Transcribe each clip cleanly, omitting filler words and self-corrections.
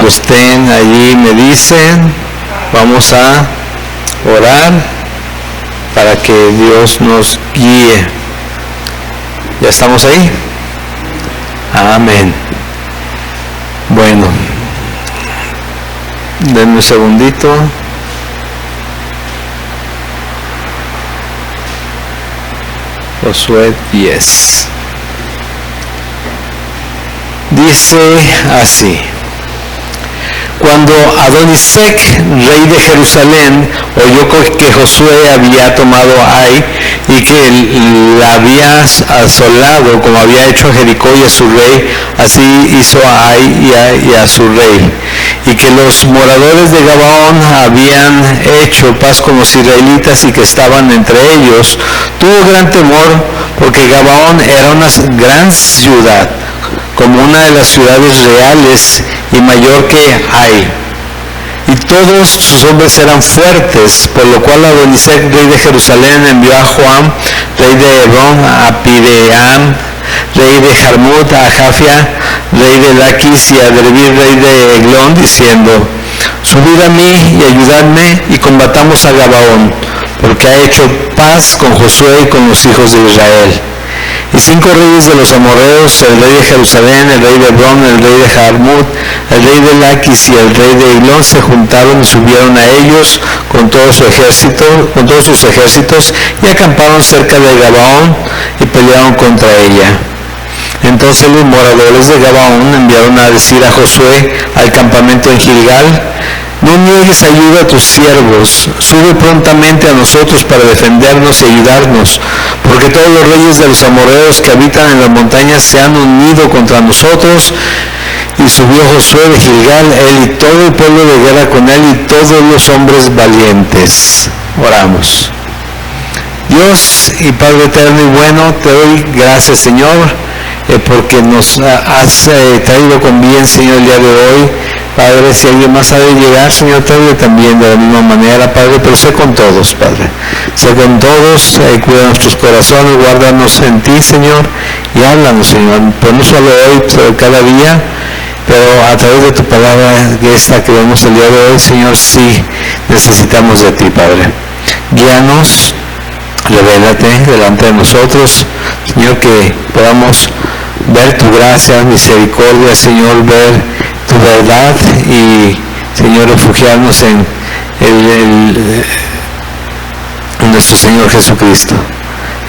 estén allí me dicen. Vamos a orar para que Dios nos guíe. ¿Ya estamos ahí? Amén. Bueno, denme un segundito. Josué 10. Dice así: cuando Adonisec, rey de Jerusalén, oyó que Josué había tomado Ai y que la había asolado como había hecho a Jericó y a su rey, así hizo a Ai y a su rey, y que los moradores de Gabaón habían hecho paz con los israelitas y que estaban entre ellos, tuvo gran temor porque Gabaón era una gran ciudad, como una de las ciudades reales y mayor que Ai, y todos sus hombres eran fuertes, por lo cual Adonisec, rey de Jerusalén, envió a Joam, rey de Hebrón, a Piream, rey de Jarmut, a Jafia, rey de Laquis, y a Derbi, rey de Eglón, diciendo: subid a mí y ayudadme y combatamos a Gabaón, porque ha hecho paz con Josué y con los hijos de Israel. Y 5 reyes de los amorreos, el rey de Jerusalén, el rey de Hebrón, el rey de Jarmut, el rey de Laquis y el rey de Eglón se juntaron y subieron a ellos con todo su ejército, con todos sus ejércitos, y acamparon cerca de Gabaón y pelearon contra ella. Entonces los moradores de Gabaón enviaron a decir a Josué al campamento en Gilgal: no niegues ayuda a tus siervos, sube prontamente a nosotros para defendernos y ayudarnos, porque todos los reyes de los amorreos que habitan en las montañas se han unido contra nosotros. Y subió Josué de Gilgal, él y todo el pueblo de guerra con él y todos los hombres valientes. Oramos. Dios y Padre eterno y bueno, te doy gracias, Señor, porque nos has traído con bien, Señor, el día de hoy. Padre, si alguien más ha de llegar, Señor, tráele también de la misma manera, Padre, pero sé con todos, Padre. Sé con todos, cuida nuestros corazones, guárdanos en ti, Señor, y háblanos, Señor, pues no solo hoy, sino cada día, pero a través de tu palabra, esta que vemos el día de hoy, Señor, sí necesitamos de ti, Padre. Guíanos, revélate delante de nosotros, Señor, que podamos ver tu gracia, misericordia, Señor, ver tu verdad y, Señor, refugiarnos en nuestro Señor Jesucristo.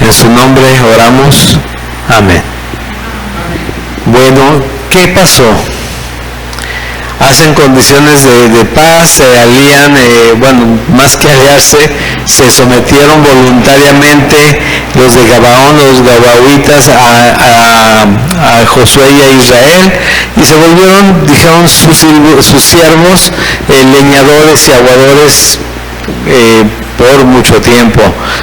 En su nombre oramos. Amén. Bueno, ¿qué pasó? Hacen condiciones de paz, se alían, más que aliarse, se sometieron voluntariamente los de Gabaón, los gabaonitas, a Josué y a Israel, y se volvieron, dijeron sus siervos, leñadores y aguadores por mucho tiempo,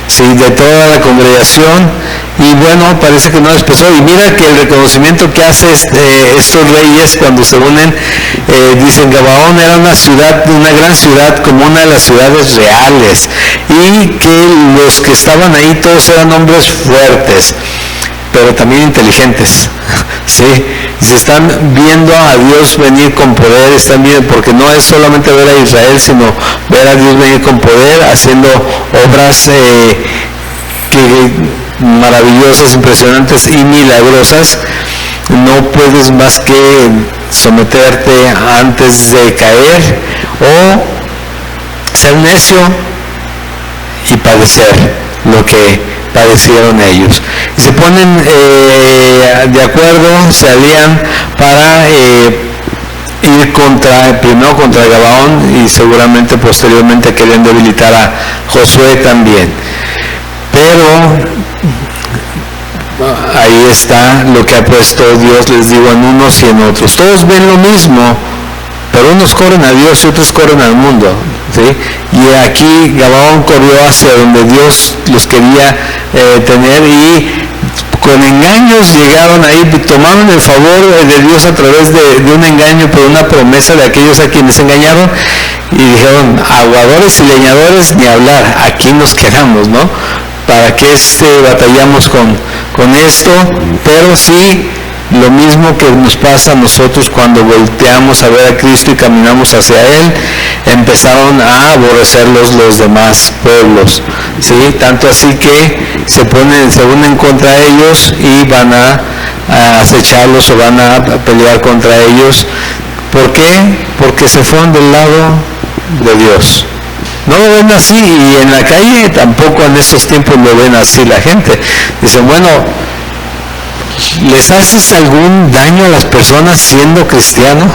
¿sí? De toda la congregación. Y bueno, parece que no les pesó. Y mira que el reconocimiento que hace estos reyes cuando se unen, dicen: Gabaón era una gran ciudad, como una de las ciudades reales, y que los que estaban ahí todos eran hombres fuertes, pero también inteligentes, ¿sí? Y se están viendo a Dios venir con poder, están viendo, porque no es solamente ver a Israel, sino ver a Dios venir con poder, haciendo obras maravillosas, impresionantes y milagrosas. No puedes más que someterte antes de caer o ser necio y padecer lo que padecieron ellos. Y se ponen de acuerdo, se alían para ir primero contra Gabaón, y seguramente posteriormente querían debilitar a Josué también. Pero ahí está lo que ha puesto Dios, les digo, en unos y en otros. Todos ven lo mismo, pero unos corren a Dios y otros corren al mundo, ¿sí? Y aquí Gabaón corrió hacia donde Dios los quería tener, y con engaños llegaron ahí, tomaron el favor de Dios a través de un engaño, por una promesa de aquellos a quienes engañaron, y dijeron: aguadores y leñadores, ni hablar, aquí nos quedamos, ¿no? ¿Para qué batallamos con esto? Pero sí Lo mismo que nos pasa a nosotros cuando volteamos a ver a Cristo y caminamos hacia Él, empezaron a aborrecerlos los demás pueblos, ¿sí? Tanto así que se unen contra ellos y van a acecharlos o van a pelear contra ellos. ¿Por qué? Porque se fueron del lado de Dios. No lo ven así, y en la calle tampoco en estos tiempos lo ven así la gente. Dicen, bueno, ¿les haces algún daño a las personas siendo cristiano?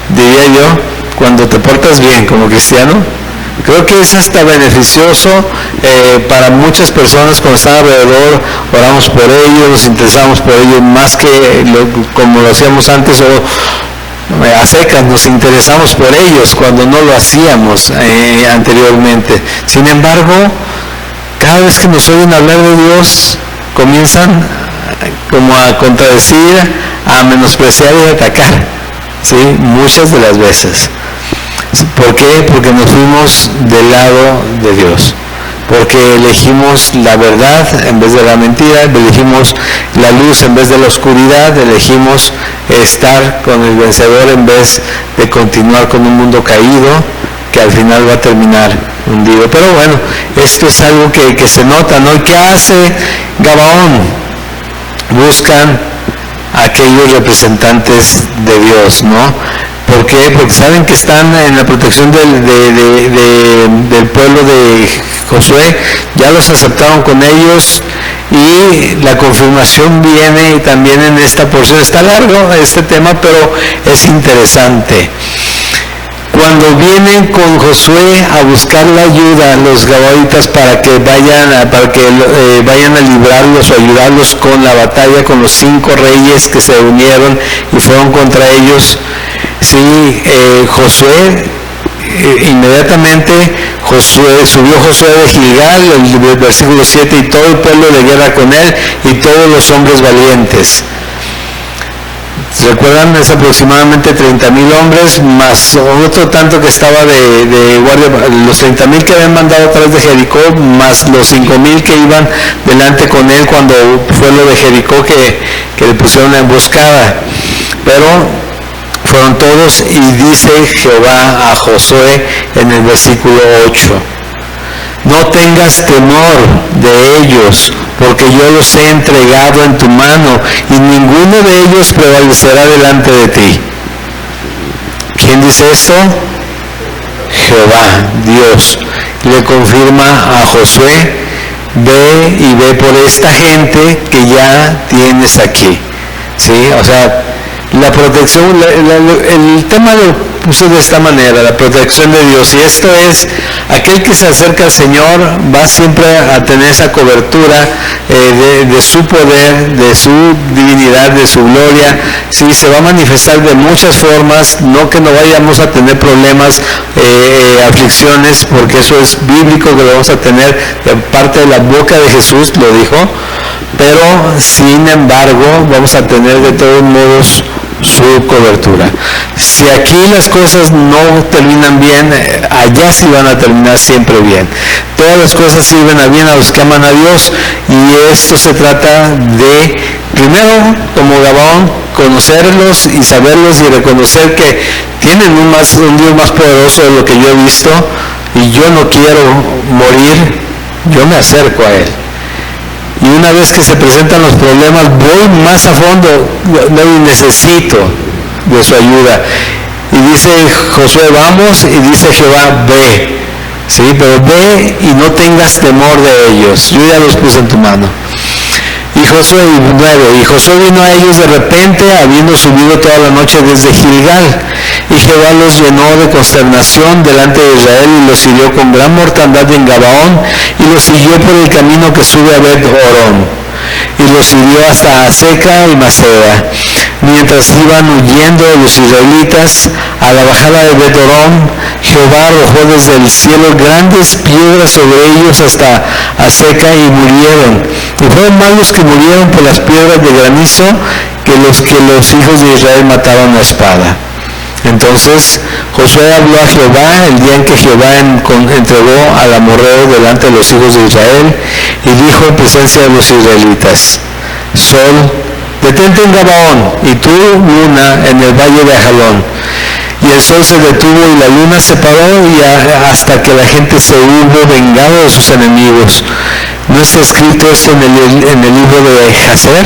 Diría yo, cuando te portas bien como cristiano. Creo que es hasta beneficioso para muchas personas cuando están alrededor. Oramos por ellos, nos interesamos por ellos más que como lo hacíamos antes, o a secas nos interesamos por ellos cuando no lo hacíamos anteriormente. Sin embargo, cada vez que nos oyen hablar de Dios, comienzan como a contradecir, a menospreciar y a atacar, ¿sí? Muchas de las veces. ¿Por qué? Porque nos fuimos del lado de Dios, porque elegimos la verdad en vez de la mentira, elegimos la luz en vez de la oscuridad, elegimos estar con el vencedor en vez de continuar con un mundo caído que al final va a terminar hundido. Pero bueno, esto es algo que se nota, ¿no? ¿Y qué hace Gabaón? Buscan a aquellos representantes de Dios, ¿no? ¿Por qué? Porque saben que están en la protección del pueblo de Josué, ya los aceptaron con ellos, y la confirmación viene también en esta porción. Está largo este tema, pero es interesante. Cuando vienen con Josué a buscar la ayuda los gabaonitas para que vayan a librarlos o ayudarlos con la batalla con los 5 reyes que se unieron y fueron contra ellos, sí, Josué inmediatamente subió Josué de Gilgal, el versículo 7, y todo el pueblo de guerra con él y todos los hombres valientes. ¿Recuerdan? Es aproximadamente 30,000 hombres, más otro tanto que estaba de guardia, los 30,000 que habían mandado atrás de Jericó, más los 5,000 que iban delante con él cuando fue lo de Jericó que le pusieron la emboscada. Pero fueron todos, y dice Jehová a Josué en el versículo 8, no tengas temor de ellos, porque yo los he entregado en tu mano, y ninguno de ellos prevalecerá delante de ti. ¿Quién dice esto? Jehová, Dios. Le confirma a Josué, ve por esta gente que ya tienes aquí. ¿Sí? O sea, la protección, el tema lo puse de esta manera, la protección de Dios, y esto es, aquel que se acerca al Señor va siempre a tener esa cobertura de su poder, de su divinidad, de su gloria. Sí, se va a manifestar de muchas formas, no que no vayamos a tener problemas, aflicciones, porque eso es bíblico que lo vamos a tener de parte de la boca de Jesús, lo dijo, pero sin embargo vamos a tener de todos modos su cobertura. Si aquí las cosas no terminan bien, allá sí van a terminar siempre bien. Todas las cosas sirven a bien a los que aman a Dios, y esto se trata de, primero, como Gabaón, conocerlos y saberlos y reconocer que tienen un Dios más poderoso de lo que yo he visto, y yo no quiero morir, yo me acerco a Él. Y una vez que se presentan los problemas, voy más a fondo, no necesito de su ayuda. Y dice Josué, vamos, y dice Jehová, ve. Sí, pero ve y no tengas temor de ellos, yo ya los puse en tu mano. Y Josué vino a ellos de repente, habiendo subido toda la noche desde Gilgal, y Jehová los llenó de consternación delante de Israel, y los hirió con gran mortandad en Gabaón, y los siguió por el camino que sube a Bet-Horón, y los hirió hasta Aseca y Maceda. Mientras iban huyendo los israelitas a la bajada de Bet-Horón, Jehová arrojó desde el cielo grandes piedras sobre ellos hasta Aseca, y murieron. Y fueron más los que murieron por las piedras de granizo que los hijos de Israel mataron a espada. Entonces Josué habló a Jehová el día en que Jehová entregó al amorreo delante de los hijos de Israel, y dijo en presencia de los israelitas, sol, detente en Gabaón, y tú, luna, en el valle de Ajalón. Y el sol se detuvo y la luna se paró hasta que la gente se hubo vengado de sus enemigos. ¿No está escrito esto en el libro de Jacer?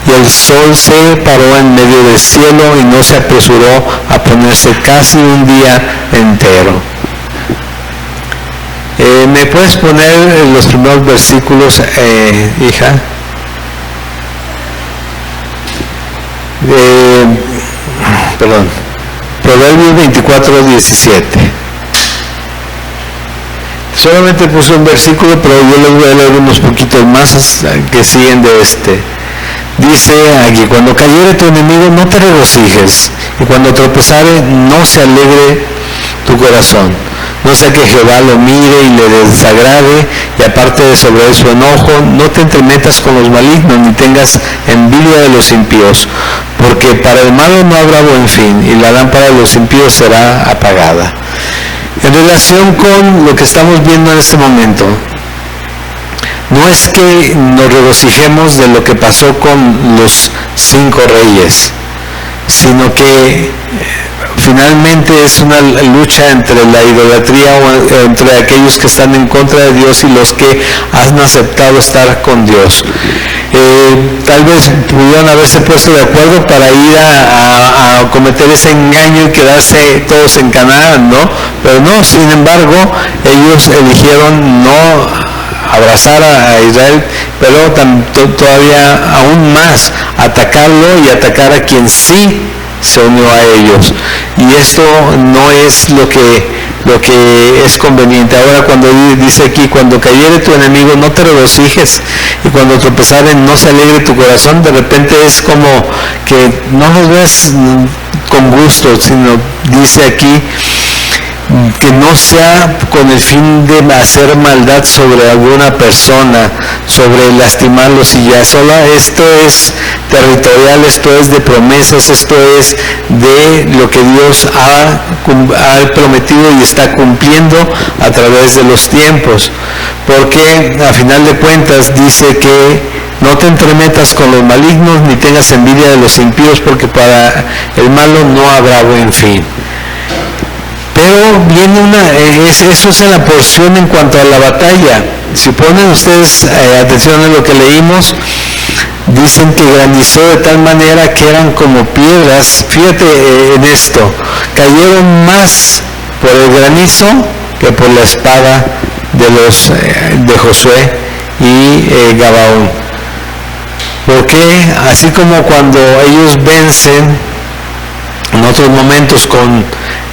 Y el sol se paró en medio del cielo y no se apresuró a ponerse casi un día entero. ¿Me puedes poner los primeros versículos, hija? Perdón. Proverbios 24:17. Solamente puse un versículo, pero yo les voy a leer unos poquitos más que siguen de este. Dice aquí: cuando cayere tu enemigo, no te regocijes, y cuando tropezare, no se alegre tu corazón. No sea que Jehová lo mire y le desagrade, y aparte de sobre él su enojo. No te entremetas con los malignos, ni tengas envidia de los impíos, porque para el malo no habrá buen fin, y la lámpara de los impíos será apagada. En relación con lo que estamos viendo en este momento, no es que nos regocijemos de lo que pasó con los 5 reyes, sino que finalmente es una lucha entre la idolatría o entre aquellos que están en contra de Dios y los que han aceptado estar con Dios. Tal vez pudieron haberse puesto de acuerdo para ir a cometer ese engaño y quedarse todos en Canaán, ¿no? Pero no, sin embargo, ellos eligieron no abrazar a Israel, pero todavía aún más atacarlo y atacar a quien sí se unió a ellos. Y esto no es lo que es conveniente. Ahora, cuando dice aquí: cuando cayere tu enemigo, no te regocijes, y cuando tropezare, no se alegre tu corazón, de repente es como que no los ves con gusto, sino dice aquí que no sea con el fin de hacer maldad sobre alguna persona, sobre lastimarlos y ya. Solo esto es territorial, esto es de promesas, esto es de lo que Dios ha prometido y está cumpliendo a través de los tiempos, porque a final de cuentas dice que no te entremetas con los malignos, ni tengas envidia de los impíos, porque para el malo no habrá buen fin. Pero viene eso es en la porción en cuanto a la batalla. Si ponen ustedes atención a lo que leímos, dicen que granizó de tal manera que eran como piedras. Fíjate en esto: cayeron más por el granizo que por la espada de Josué y Gabaón. Porque así como cuando ellos vencen en otros momentos con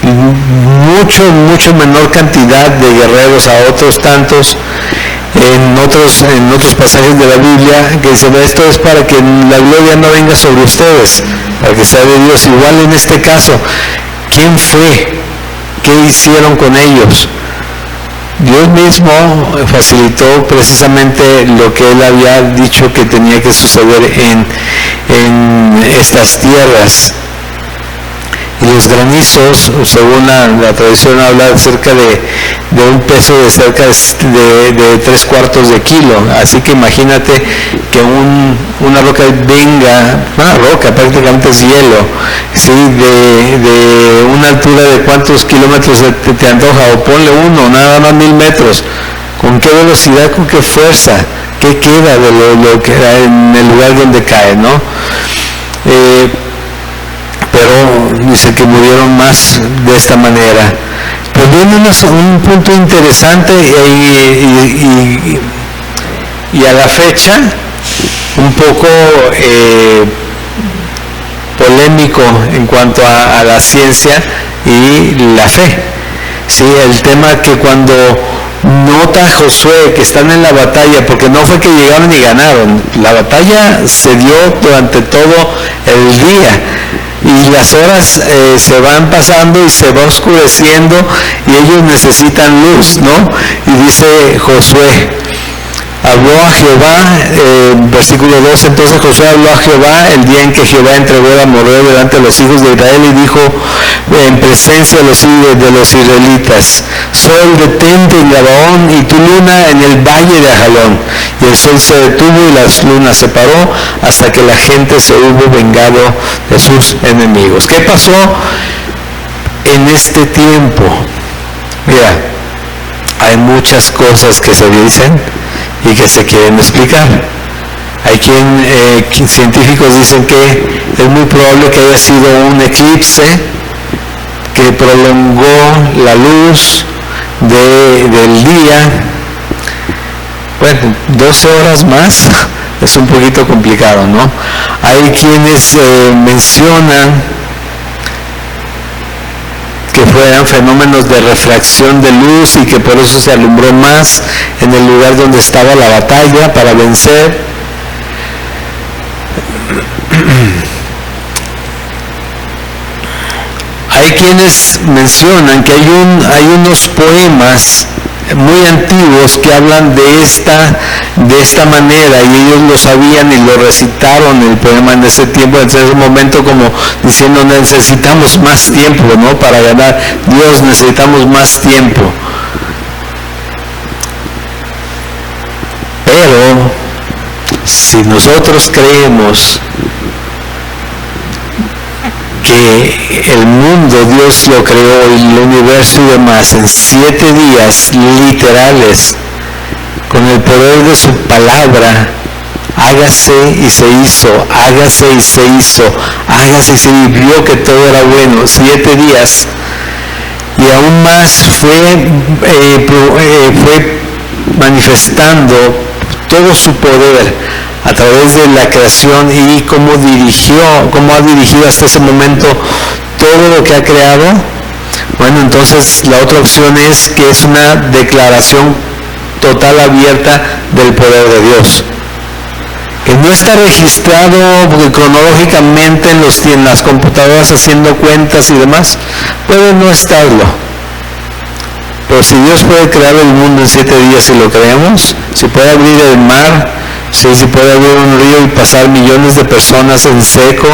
mucho menor cantidad de guerreros a otros tantos, en otros pasajes de la Biblia, que dicen: esto es para que la gloria no venga sobre ustedes, para que sea de Dios. Igual en este caso, ¿quién fue? ¿Qué hicieron con ellos? Dios mismo facilitó precisamente lo que Él había dicho que tenía que suceder en estas tierras. Y los granizos, según la tradición, habla cerca de un peso de cerca de 3/4 de kilo. Así que imagínate que una roca venga, una roca prácticamente es hielo, ¿sí? de una altura de cuántos kilómetros te antoja, o ponle uno, nada más 1000 metros. ¿Con qué velocidad, con qué fuerza? ¿Qué queda de lo que en el lugar donde cae, no? Pero dice que murieron más de esta manera. Pues viene un punto interesante y a la fecha un poco polémico en cuanto a la ciencia y la fe. Sí, el tema que cuando nota Josué que están en la batalla, porque no fue que llegaron y ganaron, la batalla se dio durante todo el día. Y las horas se van pasando y se va oscureciendo y ellos necesitan luz, ¿no? Y dice Josué: habló a Jehová, versículo 2, entonces Josué habló a Jehová el día en que Jehová entregó el amorreo delante de los hijos de Israel y dijo en presencia de los israelitas: Sol, detente en Gabaón, y tu luna en el valle de Ajalón. Y el sol se detuvo y las lunas se paró hasta que la gente se hubo vengado de sus enemigos. ¿Qué pasó en este tiempo? Mira, hay muchas cosas que se dicen y que se quieren explicar. Hay científicos dicen que es muy probable que haya sido un eclipse que prolongó la luz del día, bueno, 12 horas más. Es un poquito complicado, ¿no? Hay quienes mencionan que fueran fenómenos de refracción de luz y que por eso se alumbró más en el lugar donde estaba la batalla para vencer. Hay quienes mencionan que hay unos poemas muy antiguos que hablan de esta manera, y ellos lo sabían y lo recitaron el poema en ese tiempo, en ese momento, como diciendo: necesitamos más tiempo, ¿no? Para ganar. Dios, necesitamos más tiempo. Pero si nosotros creemos que el mundo Dios lo creó, y el universo y demás, en 7 días literales, con el poder de su palabra, hágase y se hizo, hágase y se hizo, hágase y se vio que todo era bueno, 7 días, y aún más fue manifestando todo su poder a través de la creación, y cómo ha dirigido hasta ese momento todo lo que ha creado. Bueno, entonces la otra opción es que es una declaración total, abierta del poder de Dios, que no está registrado cronológicamente en las computadoras haciendo cuentas y demás. Puede no estarlo, pero si Dios puede crear el mundo en 7 días, si lo creemos, si puede abrir el mar, si puede abrir un río y pasar millones de personas en seco,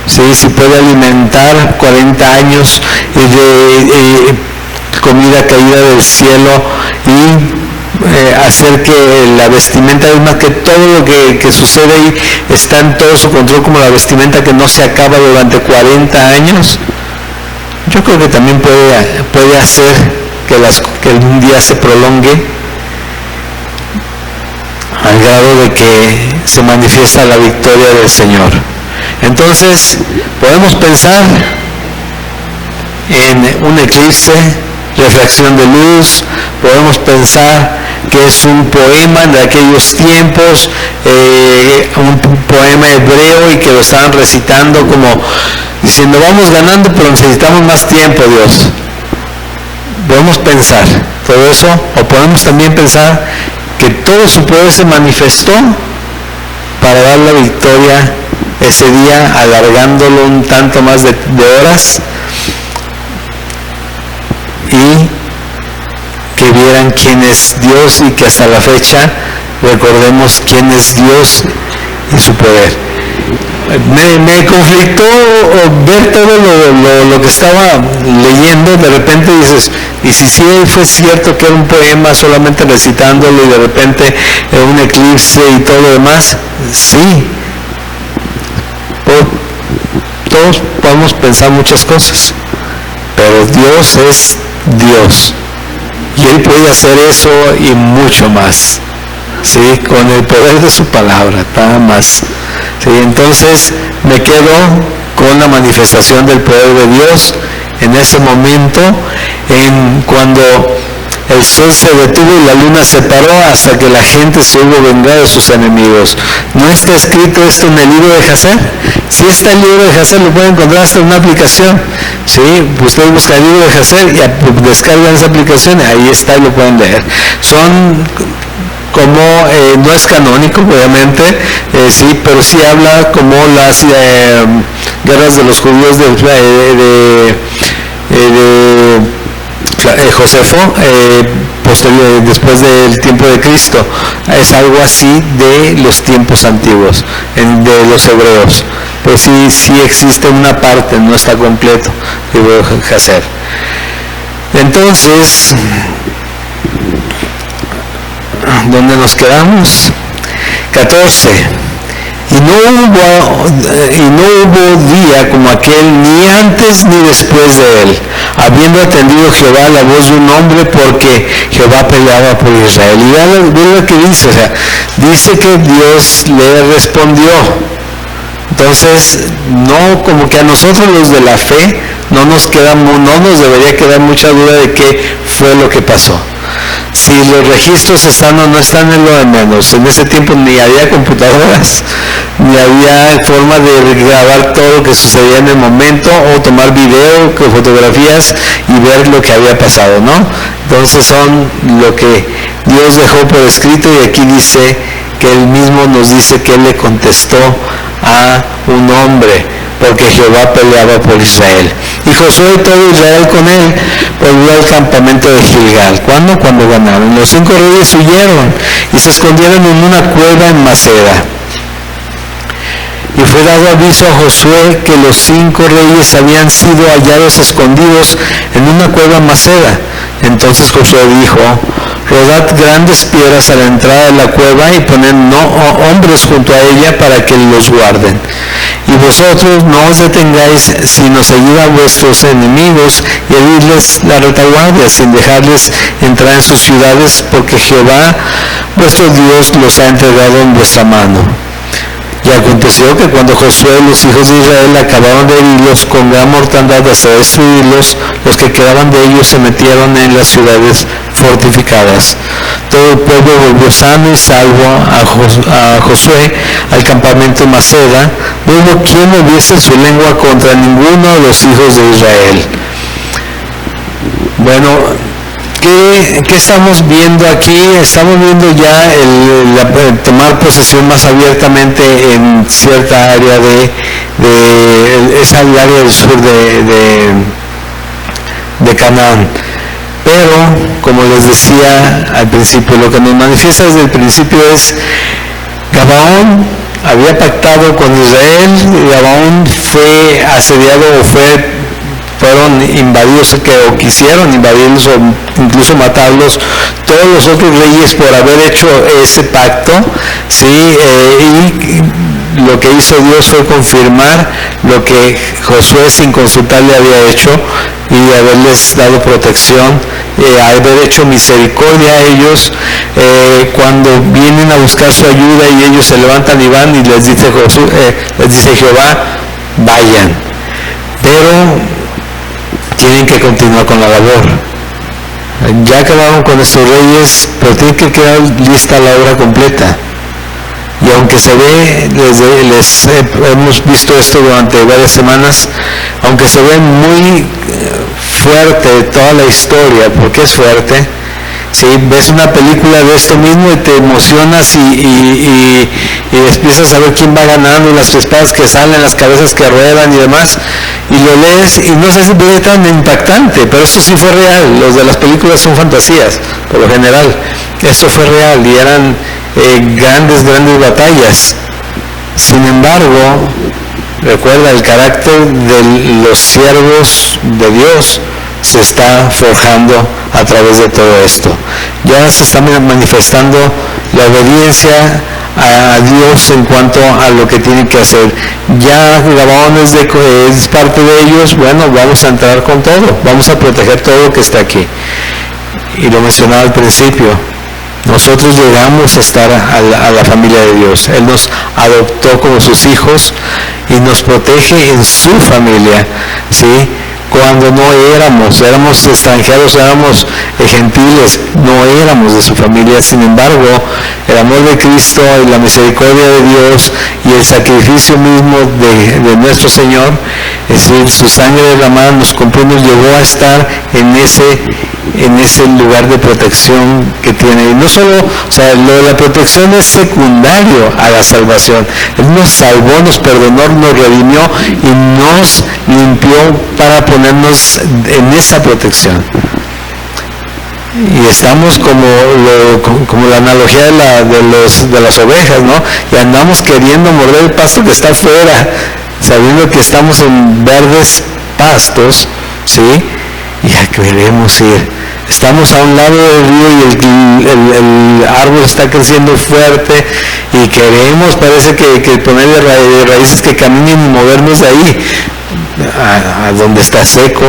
si puede alimentar 40 años de comida caída del cielo, y hacer que la vestimenta, además que todo lo que sucede ahí está en todo su control, como la vestimenta que no se acaba durante 40 años, yo creo que también puede hacer que un día se prolongue al grado de que se manifiesta la victoria del Señor. Entonces, podemos pensar en un eclipse, refracción de luz, podemos pensar que es un poema de aquellos tiempos, un poema hebreo, y que lo estaban recitando como diciendo: vamos ganando, pero necesitamos más tiempo, Dios. Podemos pensar todo eso, o podemos también pensar que todo su poder se manifestó para dar la victoria ese día, alargándolo un tanto más de horas, y que vieran quién es Dios, y que hasta la fecha recordemos quién es Dios y su poder. Me conflictó ver todo lo que estaba leyendo. De repente dices: y si sí fue cierto que era un poema solamente recitándolo, y de repente un eclipse y todo lo demás. Sí, todos podemos pensar muchas cosas, pero Dios es Dios, y Él puede hacer eso y mucho más, ¿sí? Con el poder de su palabra, nada más. Sí, entonces me quedo con la manifestación del poder de Dios en ese momento, cuando el sol se detuvo y la luna se paró hasta que la gente se hubo vengado de sus enemigos. ¿No está escrito esto en el libro de Jacer? Si está el libro de Jacer, lo pueden encontrar hasta en una aplicación. ¿Sí? Ustedes buscan el libro de Jacer y descargan esa aplicación, ahí está y lo pueden leer. Son como, no es canónico obviamente, sí, pero sí habla como las guerras de los judíos de Josefo, posterior, después del tiempo de Cristo. Es algo así de los tiempos antiguos, de los hebreos. Pues sí existe una parte, no está completo, digo Hazer. Entonces, ¿dónde nos quedamos? 14. Y no hubo día como aquel, ni antes ni después de él, habiendo atendido Jehová la voz de un hombre, porque Jehová peleaba por Israel. Y ve lo que dice, o sea, dice que Dios le respondió. Entonces, no, como que a nosotros los de la fe no nos debería quedar mucha duda de qué fue lo que pasó. Si los registros están o no están, en lo de menos. En ese tiempo ni había computadoras, ni había forma de grabar todo lo que sucedía en el momento, o tomar video, fotografías y ver lo que había pasado, ¿no? Entonces son lo que Dios dejó por escrito, y aquí dice que Él mismo nos dice que Él le contestó a un hombre, porque Jehová peleaba por Israel. Y Josué y todo Israel con él volvió al campamento de Gilgal. ¿Cuándo? Cuando ganaron. Los 5 reyes huyeron y se escondieron en una cueva en Maceda. Y fue dado aviso a Josué que los 5 reyes habían sido hallados escondidos en una cueva en Maceda. Entonces Josué dijo: rodad grandes piedras a la entrada de la cueva y poned hombres junto a ella para que los guarden. Y vosotros no os detengáis, sino seguid a vuestros enemigos y heridles la retaguardia, sin dejarles entrar en sus ciudades, porque Jehová vuestro Dios los ha entregado en vuestra mano. Y aconteció que cuando Josué y los hijos de Israel acabaron de herirlos con gran mortandad hasta destruirlos, los que quedaban de ellos se metieron en las ciudades fortificadas. Todo el pueblo volvió sano y salvo a Josué al campamento en Maceda. No hubo quien moviese su lengua contra ninguno de los hijos de Israel. Bueno, ¿qué estamos viendo aquí? Estamos viendo ya el tomar posesión más abiertamente en cierta área esa área del sur de Canaán. Pero, como les decía al principio, lo que nos manifiesta desde el principio es: Gabaón había pactado con Israel, y Gabaón fue asediado fueron invadidos, o quisieron invadirlos o incluso matarlos todos los otros reyes por haber hecho ese pacto, ¿sí? Y lo que hizo Dios fue confirmar lo que Josué sin consultar le había hecho, y haberles dado protección, haber hecho misericordia a ellos cuando vienen a buscar su ayuda, y ellos se levantan y van, y les dice Jehová: vayan. Pero tienen que continuar con la labor. Ya acabaron con estos reyes, pero tiene que quedar lista la obra completa. Y aunque se ve, hemos visto esto durante varias semanas, aunque se ve muy fuerte toda la historia, porque es fuerte, ¿sí? Ves una película de esto mismo y te emocionas y empiezas a ver quién va ganando, las espadas que salen, las cabezas que ruedan y demás, y lo lees y no se ve tan impactante, pero esto sí fue real. Los de las películas son fantasías, por lo general. Esto fue real y eran grandes batallas. Sin embargo, recuerda, el carácter de los siervos de Dios se está forjando a través de todo esto. Ya se está manifestando la obediencia a Dios en cuanto a lo que tienen que hacer. Ya Gabaón es parte de ellos. Bueno, vamos a entrar con todo, vamos a proteger todo lo que está aquí. Y lo mencionaba al principio, nosotros llegamos a estar a la familia de Dios. Él nos adoptó como sus hijos y nos protege en su familia, ¿sí? Cuando no éramos extranjeros, éramos gentiles, no éramos de su familia. Sin embargo, el amor de Cristo y la misericordia de Dios y el sacrificio mismo de nuestro Señor, es decir, su sangre derramada, nos compró, nos llevó a estar en ese lugar de protección que tiene. Y no solo, o sea, lo de la protección es secundario a la salvación. Él nos salvó, nos perdonó, nos redimió y nos limpió para ponernos en esa protección. Y estamos como la analogía de las ovejas, ¿no? Y andamos queriendo morder el pasto que está afuera, sabiendo que estamos en verdes pastos, ¿sí? Y ya queremos ir. Estamos a un lado del río y el árbol está creciendo fuerte y queremos, parece que ponerle raíces que caminen y movernos de ahí a donde está seco,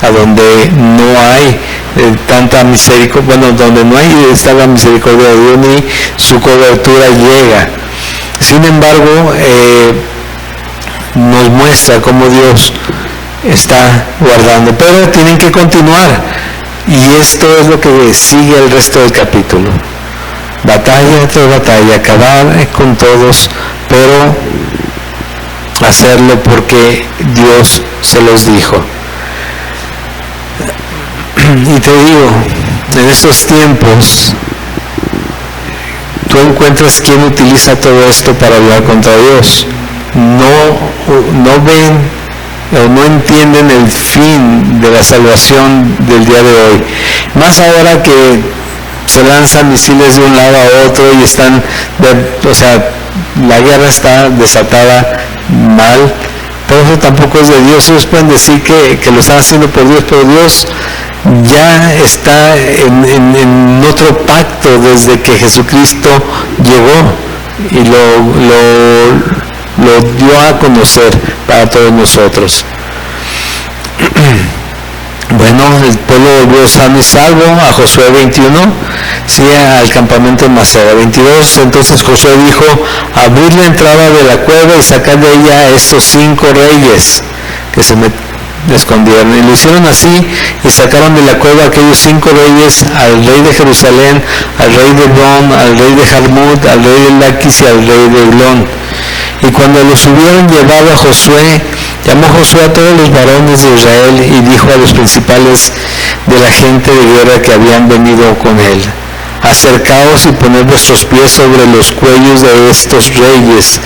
a donde no hay tanta misericordia, bueno, donde no hay está la misericordia de Dios ni su cobertura llega. Sin embargo, nos muestra cómo Dios está guardando, pero tienen que continuar, y esto es lo que sigue el resto del capítulo. Batalla tras batalla, acabar con todos, pero hacerlo porque Dios se los dijo. Y te digo, en estos tiempos, tú encuentras quien utiliza todo esto para hablar contra Dios. No ven o no entienden el fin de la salvación del día de hoy. Más ahora que se lanzan misiles de un lado a otro y están, la guerra está desatada mal. Pero eso tampoco es de Dios. Ellos pueden decir que lo están haciendo por Dios, pero Dios ya está en otro pacto desde que Jesucristo llegó y lo dio a conocer para todos nosotros. Bueno, el pueblo volvió sano y salvo a Josué 21, sí, al campamento de Maceda. 22, entonces Josué dijo: abrid la entrada de la cueva y sacad de ella a estos 5 reyes que se escondieron. Y lo hicieron así, y sacaron de la cueva aquellos 5 reyes, al rey de Jerusalén, al rey de Hebrón, al rey de Jarmut, al rey de Laquis y al rey de Eglón. Y cuando los hubieron llevado a Josué, llamó Josué a todos los varones de Israel y dijo a los principales de la gente de guerra que habían venido con él: acercaos y poned vuestros pies sobre los cuellos de estos reyes.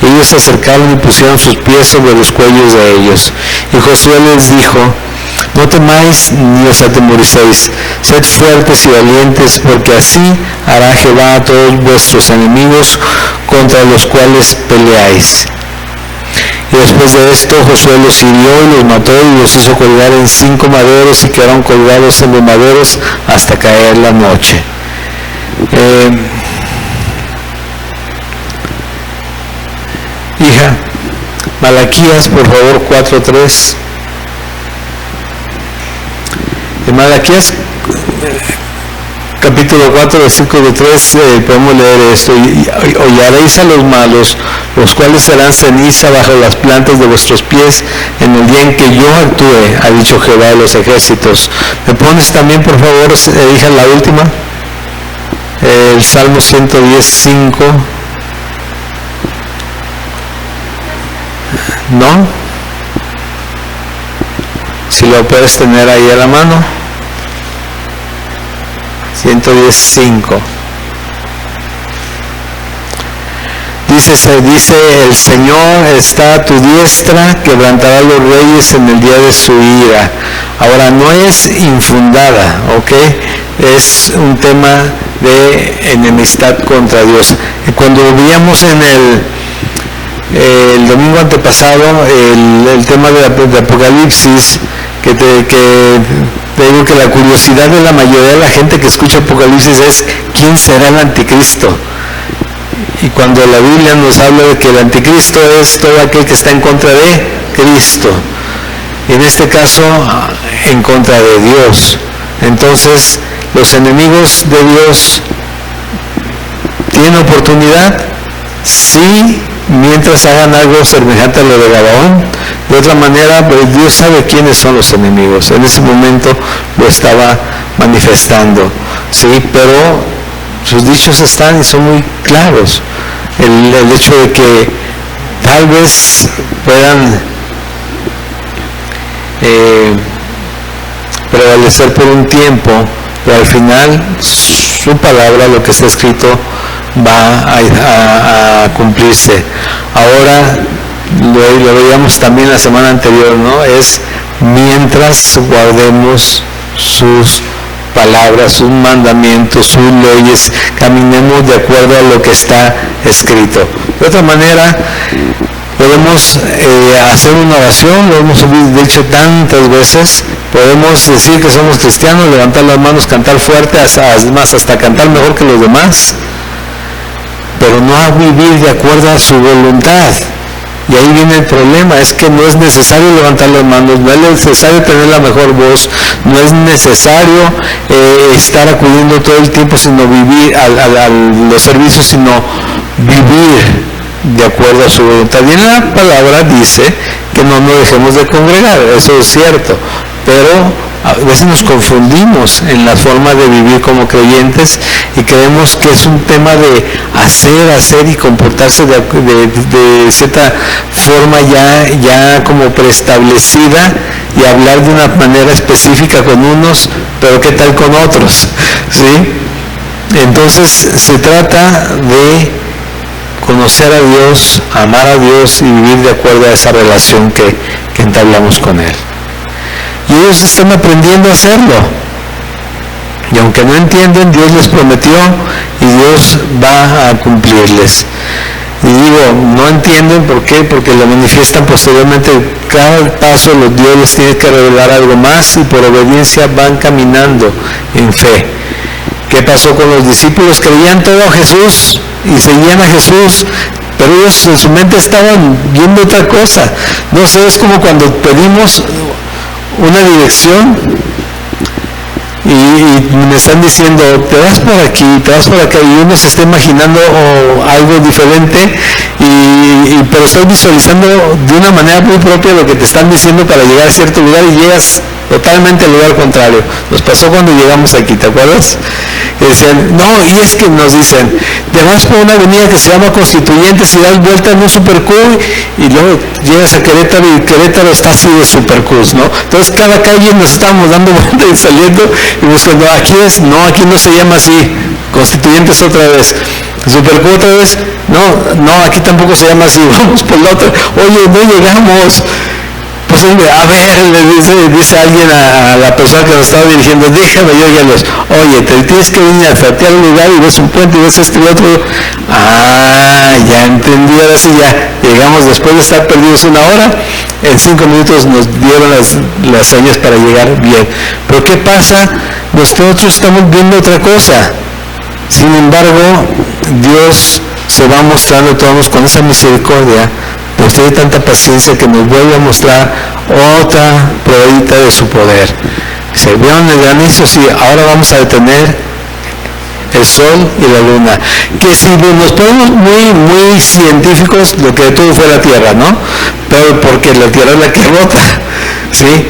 Y ellos se acercaron y pusieron sus pies sobre los cuellos de ellos. Y Josué les dijo: no temáis ni os atemoricéis, sed fuertes y valientes, porque así hará Jehová a todos vuestros enemigos contra los cuales peleáis. Y después de esto Josué los hirió y los mató y los hizo colgar en 5 maderos, y quedaron colgados en los maderos hasta caer la noche. Hija, Malaquías, por favor, 4:3. En Malaquías capítulo 4, versículo 3, podemos leer esto: y hollaréis a los malos, los cuales serán ceniza bajo las plantas de vuestros pies en el día en que yo actúe, ha dicho Jehová de los ejércitos. ¿Me pones también, por favor, hija, la última? El Salmo 110:5. ¿No? Si lo puedes tener ahí a la mano. 110:5. Dice: el Señor está a tu diestra, quebrantará a los reyes en el día de su ira. Ahora, no es infundada, ¿ok? Es un tema de enemistad contra Dios. Cuando veíamos en el domingo antepasado el tema de Apocalipsis, que te digo que la curiosidad de la mayoría de la gente que escucha Apocalipsis es: ¿quién será el anticristo? Y cuando la Biblia nos habla de que el anticristo es todo aquel que está en contra de Cristo, y en este caso en contra de Dios. Entonces, los enemigos de Dios tienen oportunidad, sí, mientras hagan algo semejante a lo de Gabaón. De otra manera, pues Dios sabe quiénes son los enemigos. En ese momento lo estaba manifestando, sí, pero sus dichos están y son muy claros. El hecho de que tal vez puedan prevalecer por un tiempo, pero al final su palabra, lo que está escrito, va a cumplirse. Ahora lo veíamos también la semana anterior, ¿no? Es mientras guardemos sus palabras, sus mandamientos, sus leyes, caminemos de acuerdo a lo que está escrito. De otra manera, podemos hacer una oración, lo hemos dicho tantas veces, podemos decir que somos cristianos, levantar las manos, cantar fuerte, hasta cantar mejor que los demás, pero no a vivir de acuerdo a su voluntad. Y ahí viene el problema, es que no es necesario levantar las manos, no es necesario tener la mejor voz, no es necesario estar acudiendo todo el tiempo, sino vivir a los servicios, sino vivir de acuerdo a su voluntad. Y en la palabra dice que no nos dejemos de congregar, eso es cierto, pero a veces nos confundimos en la forma de vivir como creyentes y creemos que es un tema de hacer y comportarse de cierta forma ya como preestablecida y hablar de una manera específica con unos, pero ¿qué tal con otros? ¿Sí? Entonces se trata de conocer a Dios, amar a Dios y vivir de acuerdo a esa relación que entablamos con Él. Y ellos están aprendiendo a hacerlo. Y aunque no entienden, Dios les prometió y Dios va a cumplirles. Y digo, no entienden, ¿por qué? Porque lo manifiestan posteriormente. Cada paso Dios les tiene que revelar algo más y por obediencia van caminando en fe. ¿Qué pasó con los discípulos? Creían todo a Jesús y seguían a Jesús, pero ellos en su mente estaban viendo otra cosa. No sé, es como cuando pedimos una dirección y me están diciendo, te vas por aquí, te vas por acá, y uno se está imaginando algo diferente, pero estás visualizando de una manera muy propia lo que te están diciendo para llegar a cierto lugar y llegas totalmente al lugar contrario. Nos pasó cuando llegamos aquí, ¿te acuerdas? Que decían, no, y es que nos dicen, te vas por una avenida que se llama Constituyentes y das vuelta en un Super Q y luego llegas a Querétaro y Querétaro está así de Super Qs, ¿no? Entonces cada calle nos estábamos dando vuelta y saliendo y buscando, aquí no se llama así, Constituyentes otra vez, Super Q otra vez, no, aquí tampoco se llama así, vamos por la otra, oye, no llegamos. Pues a ver, le dice alguien a la persona que nos estaba dirigiendo, déjame yo guiarlos. Oye, te tienes que venir hasta al lugar y ves un puente y ves esto y otro. Ya entendí, ahora sí ya llegamos después de estar perdidos una hora, en 5 minutos nos dieron las señas para llegar bien. Pero ¿qué pasa? Nosotros estamos viendo otra cosa. Sin embargo, Dios se va mostrando todos con esa misericordia. Nos tiene tanta paciencia que nos vuelve a mostrar otra probadita de su poder. Se vieron el granizo, sí, ahora vamos a detener el sol y la luna. Que si nos ponemos muy científicos, lo que detuvo fue la tierra, ¿no? Pero porque la tierra es la que rota, ¿sí?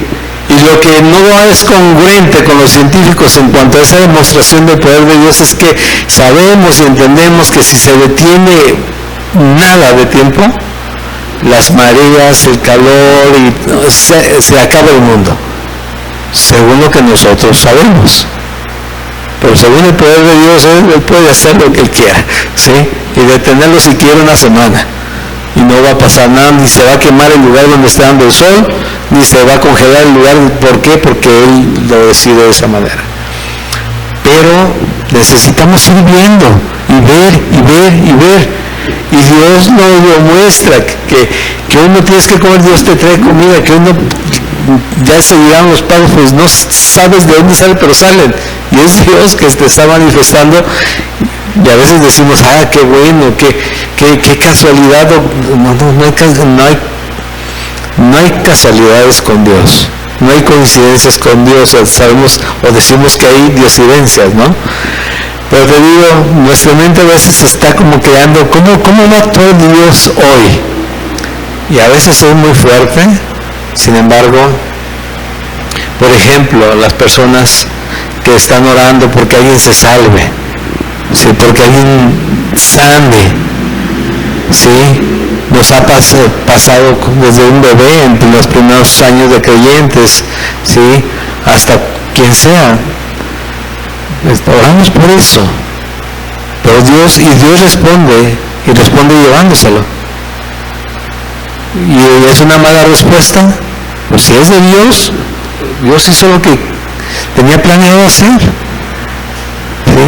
Y lo que no es congruente con los científicos en cuanto a esa demostración del poder de Dios es que sabemos y entendemos que si se detiene nada de tiempo, las mareas, el calor, y se acaba el mundo, según lo que nosotros sabemos. Pero según el poder de Dios, Él puede hacer lo que Él quiera, ¿sí? Y detenerlo si quiere una semana. Y no va a pasar nada, ni se va a quemar el lugar donde está dando el sol, ni se va a congelar el lugar. ¿Por qué? Porque Él lo decide de esa manera. Pero necesitamos ir viendo, y ver. Y Dios nos lo muestra, que uno tienes que comer, Dios te trae comida, que uno, ya se dirán los padres, pues no sabes de dónde sale, pero salen. Y es Dios que te está manifestando. Y a veces decimos, qué bueno, qué casualidad. No hay casualidades con Dios. No hay coincidencias con Dios. Sabemos o decimos que hay diosidencias, ¿no? Pero te digo, nuestra mente a veces está como creando, ¿cómo va a actuar Dios hoy? Y a veces es muy fuerte. Sin embargo, por ejemplo, las personas que están orando porque alguien se salve, ¿sí? Porque alguien sane, ¿sí? Nos ha pasado desde un bebé en los primeros años de creyentes, ¿sí? Hasta quien sea. Oramos por eso, pero Dios responde llevándoselo. ¿Y es una mala respuesta? Pues si es de Dios hizo lo que tenía planeado hacer. ¿Sí?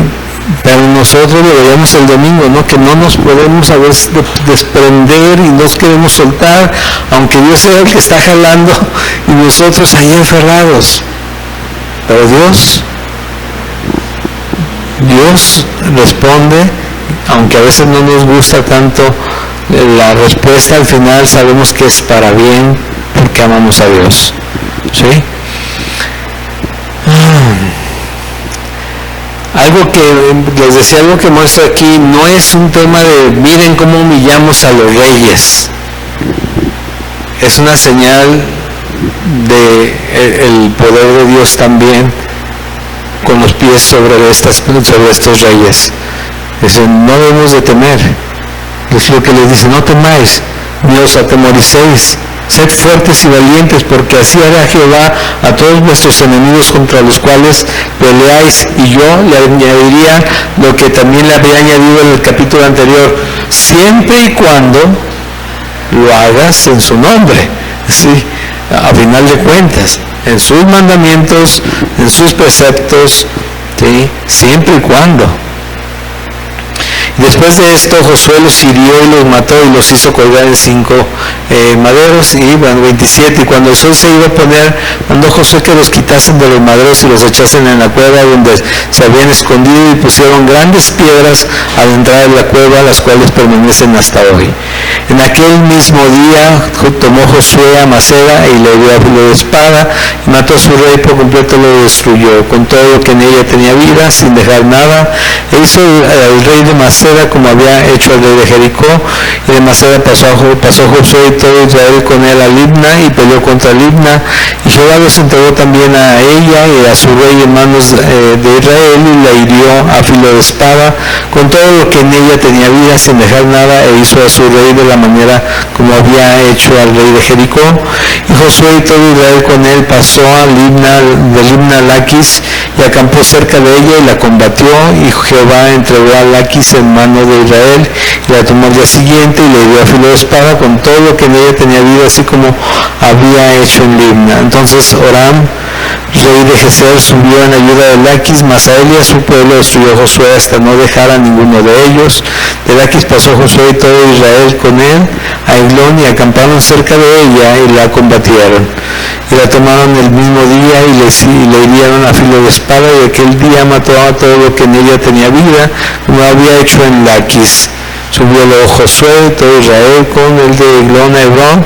Pero nosotros lo veíamos el domingo, ¿no? Que no nos podemos a veces desprender y nos queremos soltar, aunque Dios sea el que está jalando y nosotros ahí enferrados. Pero Dios responde, aunque a veces no nos gusta tanto la respuesta, al final sabemos que es para bien, porque amamos a Dios. ¿Sí? Algo que les decía, algo que muestro aquí, no es un tema de miren cómo humillamos a los reyes. Es una señal de el poder de Dios también, con los pies sobre estos reyes. Dicen, no debemos de temer. Es lo que les dice, no temáis, ni os atemoricéis. Sed fuertes y valientes, porque así hará Jehová a todos vuestros enemigos contra los cuales peleáis. Y yo le añadiría lo que también le había añadido en el capítulo anterior, siempre y cuando lo hagas en su nombre. Sí, a final de cuentas, en sus mandamientos, en sus preceptos, ¿sí? Siempre y cuando. Después de esto, Josué los hirió y los mató y los hizo colgar en 5 maderos. Y bueno, 27, y cuando el sol se iba a poner, mandó Josué que los quitasen de los maderos y los echasen en la cueva donde se habían escondido, y pusieron grandes piedras a la entrada de la cueva, las cuales permanecen hasta hoy. En aquel mismo día tomó Josué a Maceda y le dio a filo de espada, y mató a su rey por completo, lo destruyó, con todo lo que en ella tenía vida, sin dejar nada. E hizo el rey de Maceda como había hecho el rey de Jericó, y de Maceda pasó Josué y todo Israel con él a Libna, y peleó contra Libna, y Jehová los entregó también a ella y a su rey en manos de Israel, y la hirió a filo de espada, con todo lo que en ella tenía vida, sin dejar nada, e hizo a su rey de la manera como había hecho al rey de Jericó. Y Josué y todo Israel con él pasó a Libna, de Libna a Laquis, y acampó cerca de ella y la combatió, y Jehová entregó a Laquis en mano de Israel, y la tomó al día siguiente y le dio a filo de espada, con todo lo que en ella tenía vida, así como había hecho en Libna. Entonces Oram, rey de Gezer, subió en ayuda de Laquis, mas a él y a su pueblo destruyó Josué hasta no dejar a ninguno de ellos. De Laquis pasó Josué y todo Israel con él a Eglón, y acamparon cerca de ella y la combatieron. Y la tomaron el mismo día y le hirieron a filo de espada, y aquel día mató a todo lo que en ella tenía vida, como había hecho en Laquis. Subió luego Josué y todo Israel con el de Eglón a Hebrón.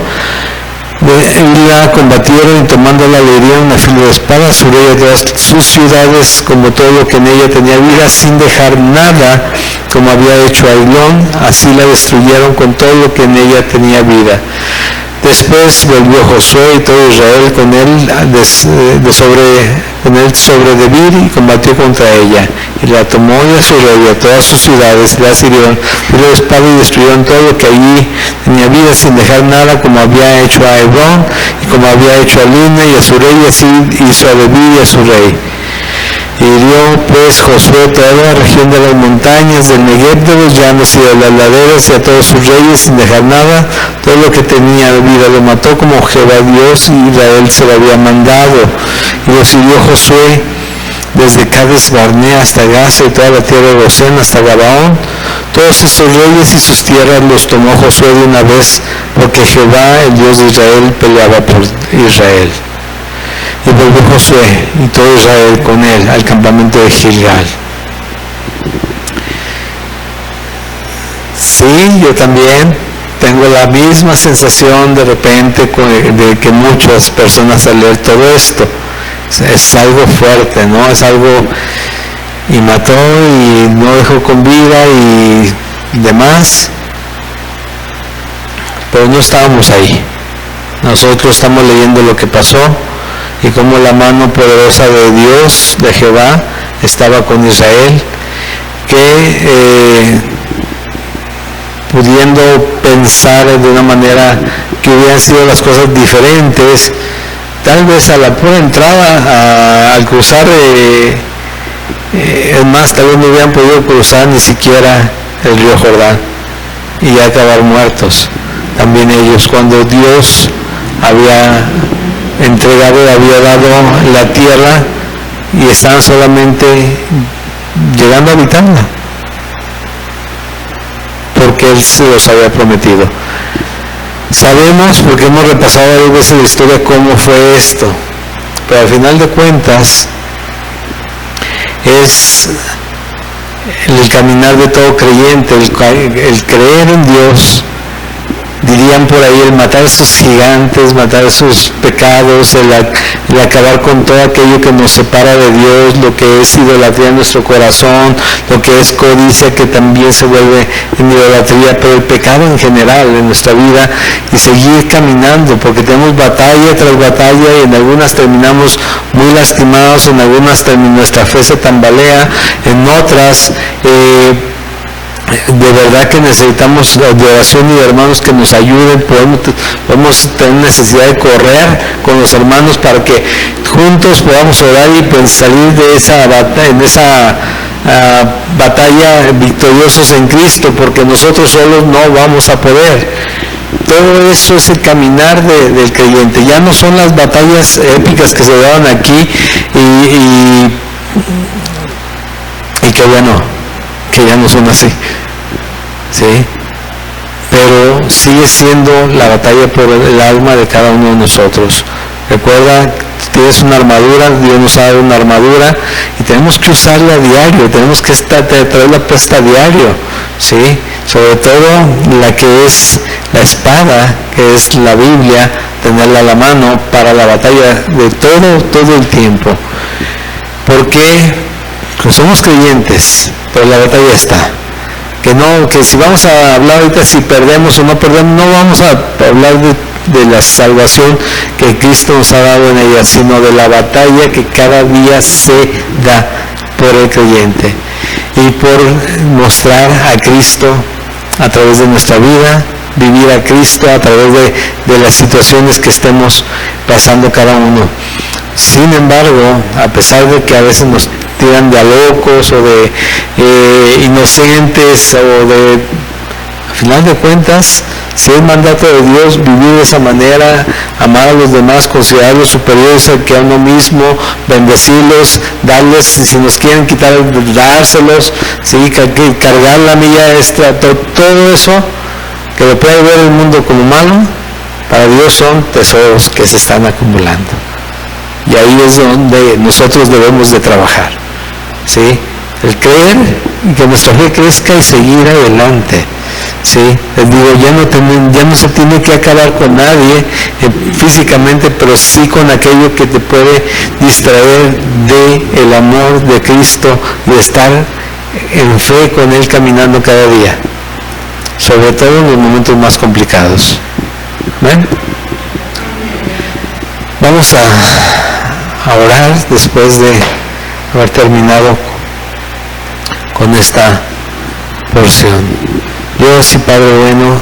Y la combatieron, y tomándola le hirieron a filo de espada, su rey y a todas sus ciudades, como todo lo que en ella tenía vida, sin dejar nada, como había hecho a Eglón. Así la destruyeron con todo lo que en ella tenía vida. Después volvió Josué y todo Israel con él sobre Debir, y combatió contra ella, y la tomó y a su rey y a todas sus ciudades, y las hirieron filo de espada, y destruyeron todo lo que allí tenía vida, sin dejar nada, como había hecho a Hebrón y como había hecho a Libna y a su rey, y así hizo a Debir y a su rey. Y hirió pues Josué toda la región de las montañas, del Negev, de los llanos y de las laderas, y a todos sus reyes, sin dejar nada. Todo lo que tenía vida lo mató, como Jehová Dios y Israel se lo había mandado. Y los hirió Josué desde Cades Barnea hasta Gaza, y toda la tierra de Gosén hasta Gabaón. Todos estos reyes y sus tierras los tomó Josué de una vez, porque Jehová, el Dios de Israel, peleaba por Israel. Y volvió Josué y todo Israel con él al campamento de Gilgal. Sí, yo también tengo la misma sensación de repente de que muchas personas al leer todo esto. Es algo fuerte, ¿no? Es algo, y mató y no dejó con vida y demás. Pero no estábamos ahí. Nosotros estamos leyendo lo que pasó, y cómo la mano poderosa de Dios, de Jehová, estaba con Israel, que pudiendo pensar de una manera que hubieran sido las cosas diferentes, tal vez a la pura entrada, al cruzar, es más, tal vez no hubieran podido cruzar ni siquiera el río Jordán, y acabar muertos también ellos, cuando Dios había entregado, había dado la tierra y estaban solamente llegando a habitarla, porque Él se los había prometido. Sabemos, porque hemos repasado varias veces la historia, cómo fue esto, pero al final de cuentas es el caminar de todo creyente, el creer en Dios. Dirían por ahí, el matar esos gigantes, matar esos pecados, el acabar con todo aquello que nos separa de Dios, lo que es idolatría en nuestro corazón, lo que es codicia, que también se vuelve en idolatría, pero el pecado en general en nuestra vida, y seguir caminando, porque tenemos batalla tras batalla, y en algunas terminamos muy lastimados, en algunas nuestra fe se tambalea, en otras de verdad que necesitamos de oración y de hermanos que nos ayuden. Podemos tener necesidad de correr con los hermanos para que juntos podamos orar y pues salir de esa batalla victoriosos en Cristo, porque nosotros solos no vamos a poder. Todo eso es el caminar del creyente. Ya no son las batallas épicas que se daban aquí y que bueno, que ya no son así, ¿sí? Pero sigue siendo la batalla por el alma de cada uno de nosotros. Recuerda, tienes una armadura, Dios nos ha dado una armadura y tenemos que usarla a diario, tenemos que traerla puesta a diario, ¿sí? Sobre todo la que es la espada, que es la Biblia, tenerla a la mano para la batalla de todo el tiempo. Porque somos creyentes, pero la batalla está. Que si vamos a hablar ahorita si perdemos o no perdemos, no vamos a hablar de la salvación que Cristo nos ha dado en ella, sino de la batalla que cada día se da por el creyente y por mostrar a Cristo a través de nuestra vida, vivir a Cristo a través de las situaciones que estemos pasando cada uno. Sin embargo, a pesar de que a veces nos tiran de a locos o de inocentes o de, al final de cuentas, si es mandato de Dios vivir de esa manera, amar a los demás, considerarlos superiores que a uno mismo, bendecirlos, darles, si nos quieren quitar, dárselos, ¿sí? Cargar la milla extra, todo eso que lo puede ver el mundo como malo, para Dios son tesoros que se están acumulando. Y ahí es donde nosotros debemos de trabajar, ¿sí? El creer y que nuestra fe crezca y seguir adelante, ¿sí? Les digo, ya no se tiene que acabar con nadie físicamente, pero sí con aquello que te puede distraer del amor de Cristo, de estar en fe con Él caminando cada día, sobre todo en los momentos más complicados. ¿Ven? Vamos a orar después de haber terminado con esta porción. Dios y Padre bueno,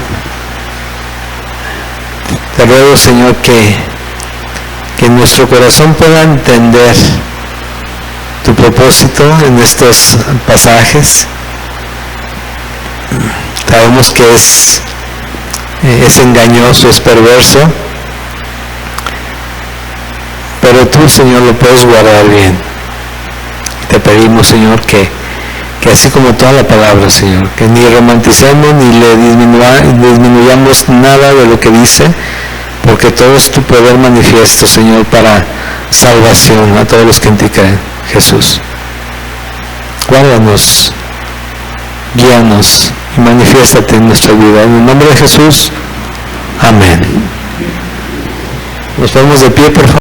te ruego, Señor, que nuestro corazón pueda entender tu propósito en estos pasajes. Sabemos que es engañoso, es perverso, pero tú, Señor, lo puedes guardar bien. Te pedimos, Señor, que así como toda la palabra, Señor, que ni romanticemos ni le disminuyamos nada de lo que dice, porque todo es tu poder manifiesto, Señor, para salvación a todos los que en ti creen. Jesús, guárdanos, guíanos y manifiéstate en nuestra vida. En el nombre de Jesús, amén. Nos ponemos de pie, por favor.